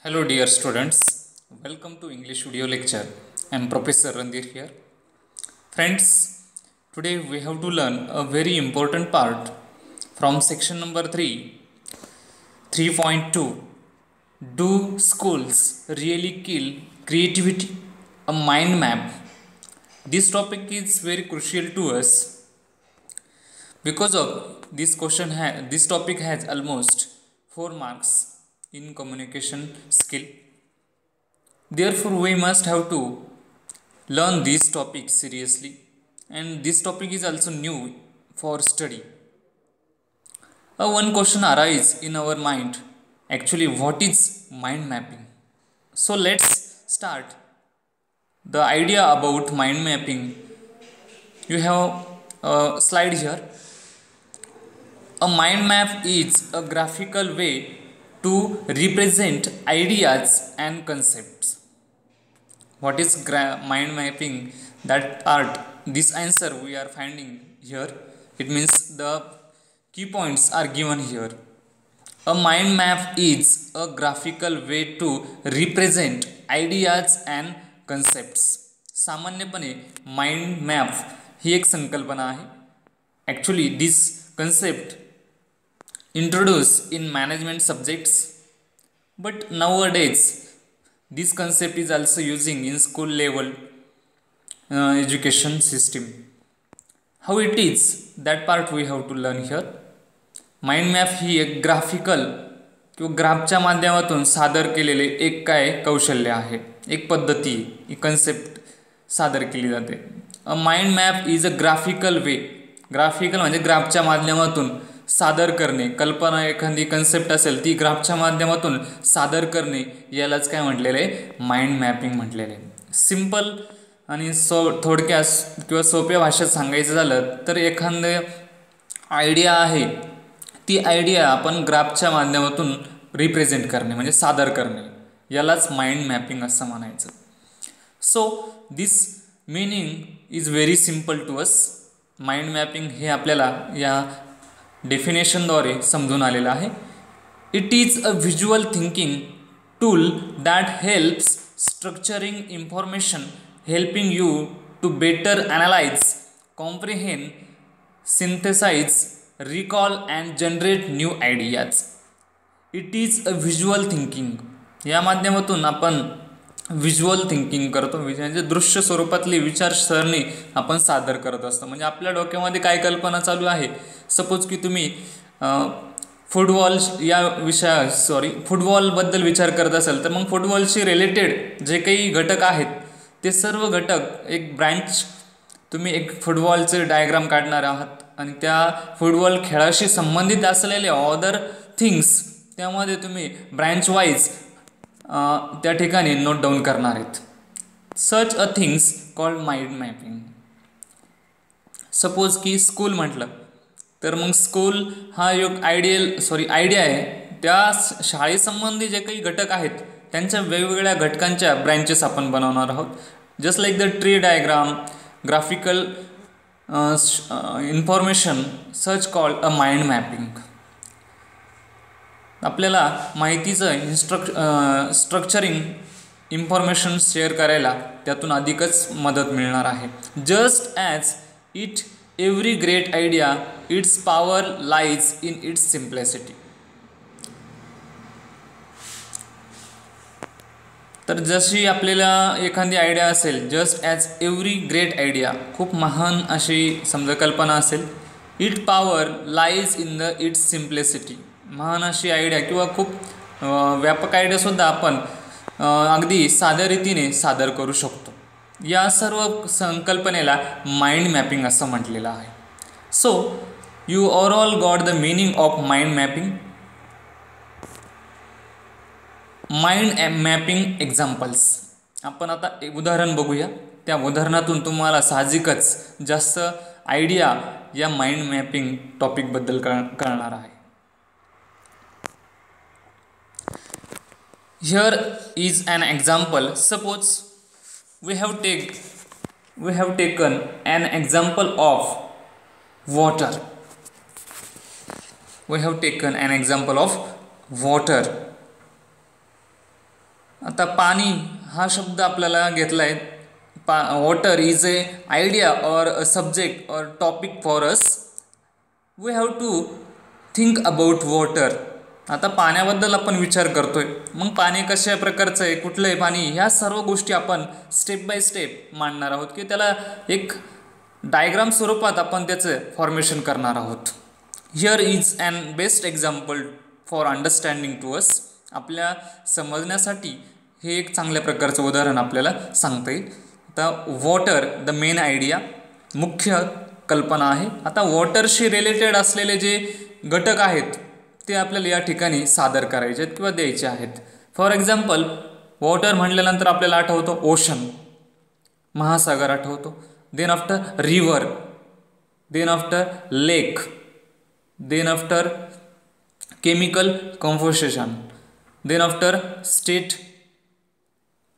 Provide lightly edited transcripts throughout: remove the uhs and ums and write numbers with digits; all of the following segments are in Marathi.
Hello dear students, welcome to English video lecture. I am Professor Randir here. Friends, today we have to learn a very important part from section number 3.2. Do schools really kill creativity? A mind map. This topic is very crucial to us because of this topic has almost 4 marks in communication skill. Therefore, we must have to learn this topic seriously, and this topic is also new for study. One question arises in our mind, actually, what is mind mapping? So let's start. The idea about mind mapping, you have a slide here. A mind map is a graphical way to represent ideas and concepts. What is mind mapping? That part, this answer we are finding here. It means the key points are given here. A mind map is a graphical way to represent ideas and concepts. सामान्यपणे माइंड मॅप ही एक संकल्पना आहे. Actually this concept introduced in management subjects, but nowadays this concept is also using in school level education system. How it is, that part we have to learn here. Mind map ही एक ग्राफिकल किंवा ग्राफच्या माध्यमातून सादर केलेले एक कौशल्य आहे, एक पद्धती, एक कन्सेप्ट सादर केली जाते. A mind map is a graphical way. Graphical म्हणजे ग्राफच्या माध्यमातून सादर करणे. कल्पना, एखादी कन्सेप्ट असेल ती ग्राफच्या माध्यमातून सादर करणे, यालाच काय म्हटलेलं आहे, माइंड मॅपिंग म्हटलेलं आहे. सिंपल आणि थोडक्यात किंवा सोप्या भाषेत सांगायचं झालं तर एखादं आयडिया आहे, ती आयडिया आपण ग्राफच्या माध्यमातून रिप्रेझेंट करणे म्हणजे सादर करणे, यालाच माइंड मॅपिंग असं म्हणायचं. So this meaning is very simple to us. Mind mapping हे आपल्याला या डेफिनेशनद्वारे समजून आलेलं आहे. It is a visual thinking tool that helps structuring information, helping you to better analyse, comprehend, synthesise, recall and generate new ideas. It is a visual thinking. या माध्यमातून आपण व्हिज्युअल थिंकिंग करतो, म्हणजे दृश्य स्वरूपातली विचारसरणी आपण सादर करत असतो. म्हणजे आपल्या डोक्यामध्ये काय कल्पना चालू आहे, सपोज की तुम्ही फुटबॉलबद्दल विचार करत असाल, तर मग फुटबॉलशी रिलेटेड जे काही घटक आहेत ते सर्व घटक एक ब्रँच, तुम्ही एक फुटबॉलचे डायग्राम काढणार आहात आणि त्या फुटबॉल खेळाशी संबंधित असलेले अदर थिंग्स त्यामध्ये तुम्ही ब्रँच वाईज त्या ठिकाणी नोट डाऊन करणार आहेत. Such a things called mind mapping. Suppose की स्कूल म्हटलं तर मग स्कूल हा एक आयडिया आहे. त्या शाळेसंबंधी जे काही घटक आहेत त्यांच्या वेगवेगळ्या घटकांच्या ब्रँचेस आपण बनवणार आहोत. Just like the tree diagram, graphical information, such called a mind mapping. आपल्याला माहितीचं स्ट्रक्चरिंग इन्फॉर्मेशन शेअर करायला त्यातून अधिकच मदत मिळणार आहे. Just as it every great idea, it's power lies in its simplicity. तर जशी आपल्याला एखादी आयडिया असेल, just as every great idea, खूप महान अशी समजा कल्पना असेल, it power lies in the it's simplicity. महान अशी आयडिया किंवा खूप व्यापक आयडियासुद्धा आपण अगदी साध्या रीतीने सादर करू शकतो. या सर्व संकल्पनेला माइंड मॅपिंग असं म्हटलेलं आहे. So you overall got the meaning of mind mapping. Mind mapping examples. आपण आता एक उदाहरण बघूया. त्या उदाहरणातून तुम्हाला साहजिकच जास्त आयडिया या माइंड मॅपिंग टॉपिकबद्दल कळणार आहे. Here is an example. Suppose we have taken an example of water. We have taken an example of water. आता पाणी हा शब्द आपल्याला घेतला आहे. Water is a idea or a subject or topic for us. We have to think about water. आता पाण्याबद्दल आपण विचार करतोय, मग पाणी कशा प्रकारचं आहे, कुठलं आहे पाणी, ह्या सर्व गोष्टी आपण स्टेप बाय स्टेप मांडणार आहोत, की त्याला एक डायग्राम स्वरूपात आपण त्याचं फॉर्मेशन करणार आहोत. Here is an best example for understanding to us. आपल्या समजण्यासाठी हे एक चांगल्या प्रकारचं उदाहरण आपल्याला सांगता येईल. आता वॉटर द मेन आयडिया, मुख्य कल्पना आहे. आता वॉटरशी रिलेटेड असलेले जे घटक आहेत ते आपल्याला या ठिकाणी सादर करायचे आहेत किंवा द्यायचे आहेत. फॉर एक्झाम्पल, वॉटर म्हटल्यानंतर आपल्याला आठवतो ओशन, महासागर आठवतो. Then after river, then after lake, then after chemical composition, then after state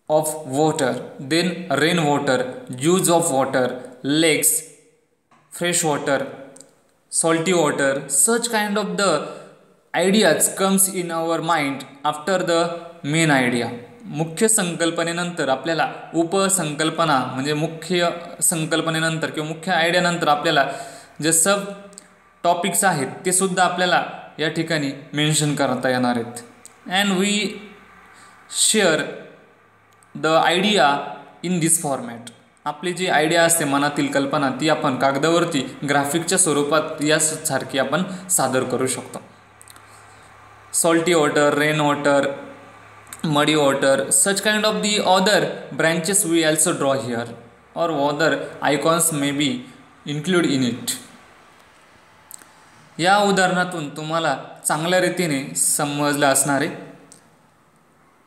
of water, then rain water, use of water, lakes, fresh water, salty water. Such kind of the ideas comes in our mind after the main idea. मुख्य संकल्पनेनंतर आपल्याला उपसंकल्पना म्हणजे मुख्य संकल्पनेनंतर किंवा मुख्य आयडियानंतर आपल्याला जे सब टॉपिक्स आहेत ते सुद्धा आपल्याला या ठिकाणी मेन्शन करता येणार आहेत. And we share the idea in this format. आपली जी आयडिया असते, मनातील कल्पना, ती आपण कागदावरती ग्राफिकच्या स्वरूपात यासारखी आपण सादर करू शकतो. Salty water, rain water, muddy water, such kind of the other branches we also draw here or other icons may be include in it. या उदाहरणातून तुम्हाला चांगल्या रीतीने समजलं असणार आहे.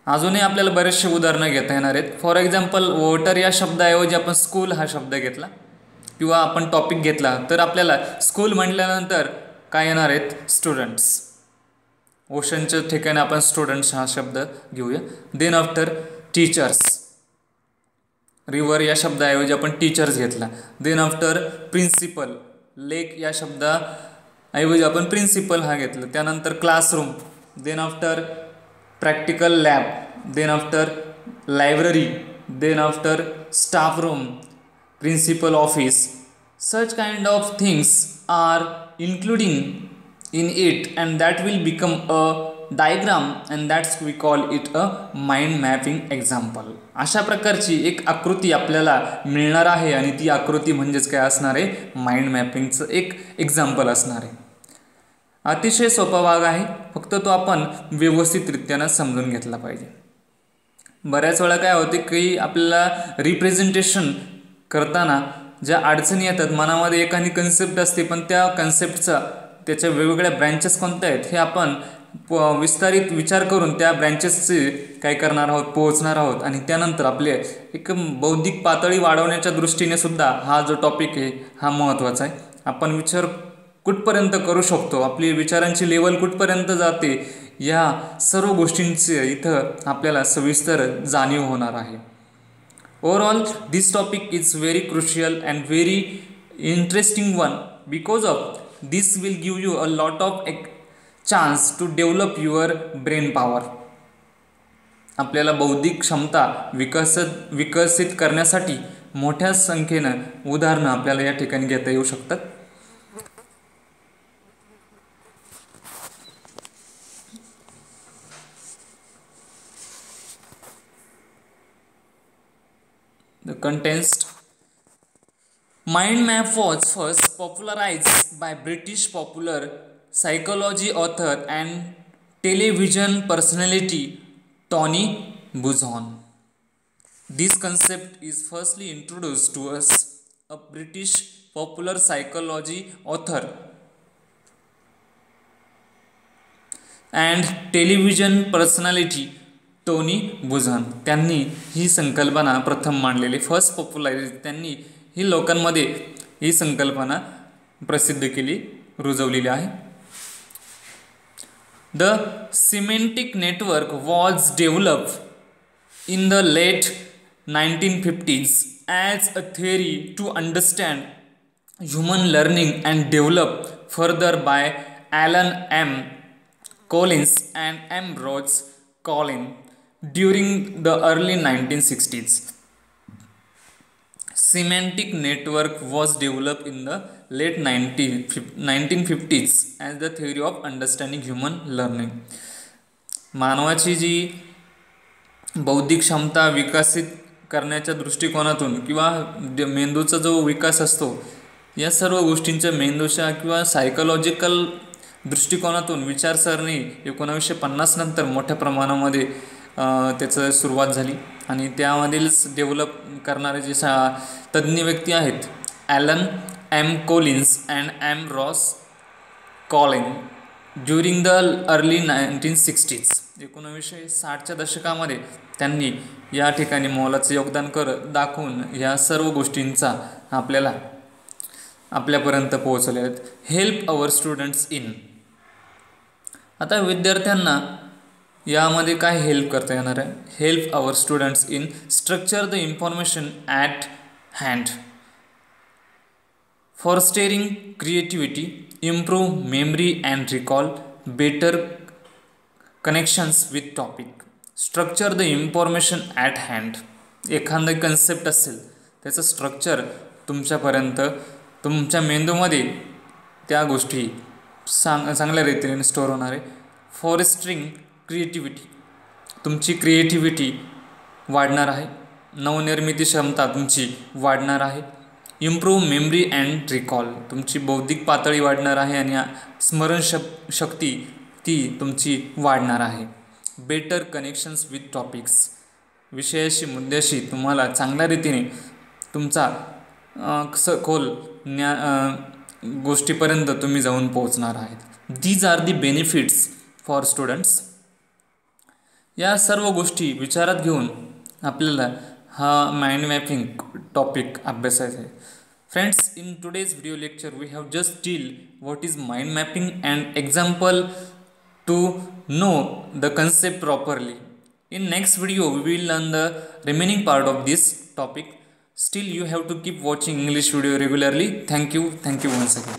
अजूनही आपल्याला बरेचसे उदाहरणं घेता येणार आहेत. फॉर एक्झाम्पल, वॉटर या शब्दाऐवजी आपण स्कूल हा शब्द घेतला किंवा आपण टॉपिक घेतला तर आपल्याला स्कूल म्हटल्यानंतर काय येणार आहेत, स्टुडंट्स. ओशनच्या ठिकाणी आपण स्टुडंट्स हा शब्द घेऊया. देन आफ्टर टीचर्स, रिव्हर या शब्दाऐवजी आपण टीचर्स घेतला. देन आफ्टर प्रिन्सिपल, लेक या शब्दाऐवजी आपण प्रिन्सिपल हा घेतला. त्यानंतर classroom, then after practical lab, then after library, then after staff room, principal office. Such kind of things are including in it and that will become a diagram and that's we call it a mind mapping example. अशा प्रकारची एक आकृती आपल्याला मिळणार आहे आणि ती आकृती म्हणजेच काय असणार आहे, माइंड मॅपिंगचं एक एक्झाम्पल असणार आहे. अतिशय सोपा भाग आहे, फक्त तो आपण व्यवस्थितरित्यानं समजून घेतला पाहिजे. बऱ्याच वेळा काय होते की आपल्याला रिप्रेझेंटेशन करताना ज्या अडचणी येतात, मनामध्ये एखादी कन्सेप्ट असते पण त्या कन्सेप्टचा त्याच्या वेगवेगळ्या ब्रँचेस कोणत्या आहेत हे आपण विस्तारित विचार करून त्या ब्रँचेसचे काय करणार आहोत, पोहोचणार आहोत. आणि त्यानंतर आपले एक बौद्धिक पातळी वाढवण्याच्या दृष्टीने सुद्धा हा जो टॉपिक आहे हा महत्त्वाचा आहे. आपण विचार कुठपर्यंत करू शकतो, आपली विचारांची लेवल कुठपर्यंत जाते, या सर्व गोष्टींचे इथं आपल्याला सविस्तर जाणीव होणार आहे. Overall this topic is very crucial and very interesting one because of this will give you a lot of chance to develop your brain power. आपल्याला बौद्धिक क्षमता विकसित करण्यासाठी मोठ्या संख्येनं उदाहरणं आपल्याला या ठिकाणी घेता येऊ शकतात. The contents. Mind map was first popularized by British popular psychology author and television personality Tony Buzan. This concept is firstly introduced to us a British popular psychology author and television personality Tony Buzan. त्यांनी ही संकल्पना प्रथम मांडलेली, फर्स्ट पॉप्युलराइज, त्यांनी ही लोकांमध्ये ही संकल्पना प्रसिद्ध केली, रुजवलेली आहे. The semantic network was developed in the late 1950s as a theory to understand human learning and develop further by Allan M. Collins and M. Ross Quillian. during the early 1960s. Semantic network was developed in the late 1950s as the theory of understanding human learning. मानवाची जी बौद्धिक क्षमता विकसित करण्याच्या दृष्टिकोनातून किंवा मेंदूचा जो विकास असतो या सर्व गोष्टींच्या मेंदूच्या किंवा सायकोलॉजिकल दृष्टिकोनातून विचारसरणी 1950 नंतर मोठ्या प्रमाणामध्ये त्याचं सुरुवात झाली आणि त्यामधील डेव्हलप करणारे जे तज्ज्ञ व्यक्ती आहेत Allan M Collins and M Ross Quillian during the early 1960s. 1960च्या दशकामध्ये त्यांनी या ठिकाणी मोलाचं योगदान दाखवून या सर्व गोष्टींचा आपल्याला आपल्यापर्यंत पोहोचवले आहेत. Help our students in. आता विद्यार्थ्यांना यामध्ये काय हेल्प करता येणार आहे? Help our students in structure the information at hand, fostering creativity, improve memory and recall, better connections with topic. Structure the information at hand. एखादं कन्सेप्ट असेल त्याचं स्ट्रक्चर तुमच्यापर्यंत तुमच्या मेंदूमध्ये त्या गोष्टी चांगल्या रीतीने स्टोअर होणार आहे. फॉरेस्टरिंग क्रिएटिव्हिटी. तुमची क्रिएटिव्हिटी वाढणार आहे, नवनिर्मिती क्षमता तुमची वाढणार आहे. Improve memory and recall. तुमची बौद्धिक पातळी वाढणार आहे आणि स्मरणशक्ती ती तुमची वाढणार आहे. Better connections with topics. विषयाशी मुद्द्याशी तुम्हाला चांगल्या रीतीने तुमचा सखोल गोष्टीपर्यंत तुम्ही जाऊन पोहोचणार आहेत. These are the benefits for students. या सर्व गोष्टी विचारात घेऊन आपल्याला हा माइंड मॅपिंग टॉपिक अभ्यासायचा आहे. Friends, in today's video lecture we have just deal what is mind mapping and example to know the concept properly. In next video we will learn the remaining part of this topic. Still you have to keep watching English video regularly. Thank you once again.